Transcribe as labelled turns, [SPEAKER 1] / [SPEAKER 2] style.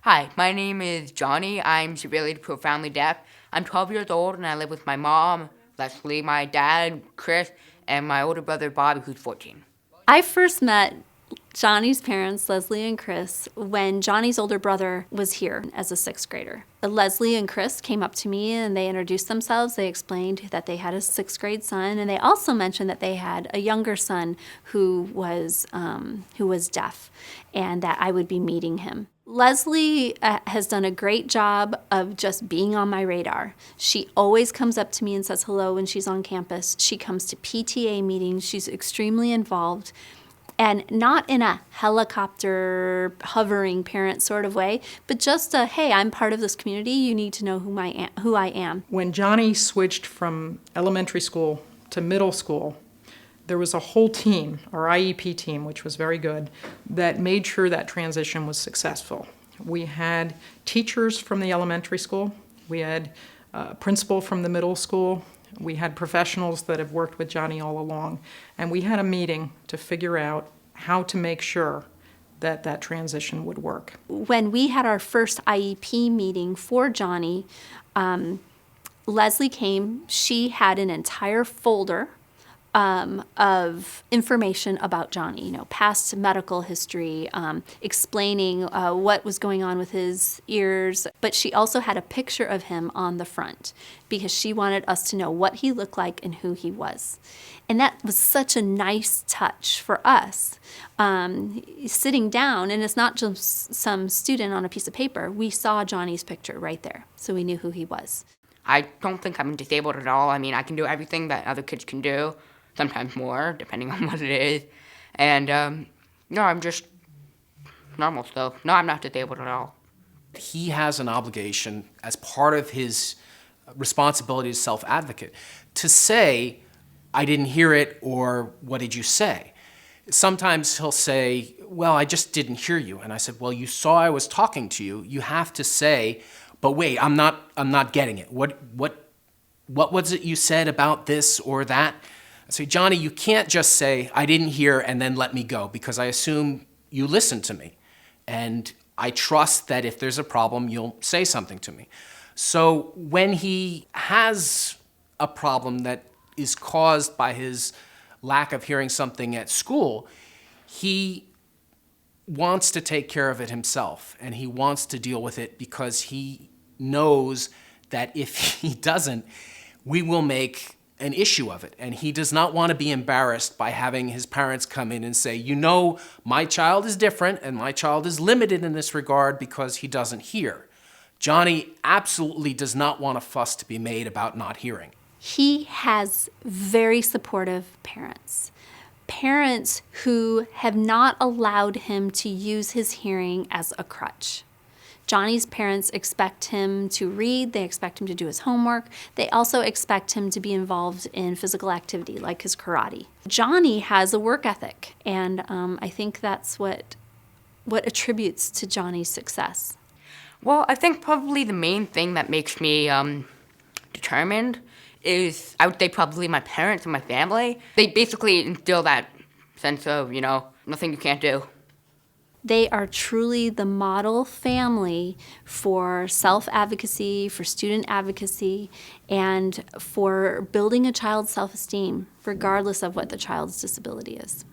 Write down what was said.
[SPEAKER 1] Hi, my name is Johnny. I'm severely to profoundly deaf. I'm 12 years old and I live with my mom, Leslie, my dad, Chris, and my older brother, Bobby, who's 14.
[SPEAKER 2] I first met Johnny's parents, Leslie and Chris, when Johnny's older brother was here as a sixth grader. Leslie and Chris came up to me and they introduced themselves. They explained that they had a sixth grade son, and they also mentioned that they had a younger son who was deaf, and that I would be meeting him. Leslie has done a great job of just being on my radar. She always comes up to me and says hello when she's on campus. She comes to PTA meetings. She's extremely involved. And not in a helicopter hovering parent sort of way, but just a, hey, I'm part of this community. You need to know who I am.
[SPEAKER 3] When Johnny switched from elementary school to middle school, there was a whole team, our IEP team, which was very good, that made sure that transition was successful. We had teachers from the elementary school. We had a principal from the middle school. We had professionals that have worked with Johnny all along, and we had a meeting to figure out how to make sure that that transition would work.
[SPEAKER 2] When we had our first IEP meeting for Johnny, Leslie came. She had an entire folder of information about Johnny, past medical history, explaining what was going on with his ears. But she also had a picture of him on the front because she wanted us to know what he looked like and who he was. And that was such a nice touch for us. Sitting down, and it's not just some student on a piece of paper, we saw Johnny's picture right there, so we knew who he was.
[SPEAKER 1] I don't think I'm disabled at all. I mean, I can do everything that other kids can do. Sometimes more, depending on what it is. And, no, I'm just normal still. No, I'm not disabled at all.
[SPEAKER 4] He has an obligation as part of his responsibility as self-advocate to say, I didn't hear it, or what did you say? Sometimes he'll say, well, I just didn't hear you. And I said, well, you saw I was talking to you. You have to say, but wait, I'm not getting it. What was it you said about this or that? I say, Johnny, you can't just say, I didn't hear, and then let me go, because I assume you listened to me. And I trust that if there's a problem, you'll say something to me. So when he has a problem that is caused by his lack of hearing something at school, he wants to take care of it himself, and he wants to deal with it because he knows that if he doesn't, we will make an issue of it. And he does not want to be embarrassed by having his parents come in and say, my child is different and my child is limited in this regard because he doesn't hear. Johnny absolutely does not want a fuss to be made about not hearing.
[SPEAKER 2] He has very supportive parents. Parents who have not allowed him to use his hearing as a crutch. Johnny's parents expect him to read, they expect him to do his homework, they also expect him to be involved in physical activity like his karate. Johnny has a work ethic, and I think that's what attributes to Johnny's success.
[SPEAKER 1] Well, I think probably the main thing that makes me determined is, I would say, probably my parents and my family. They basically instill that sense of, nothing you can't do.
[SPEAKER 2] They are truly the model family for self-advocacy, for student advocacy, and for building a child's self-esteem, regardless of what the child's disability is.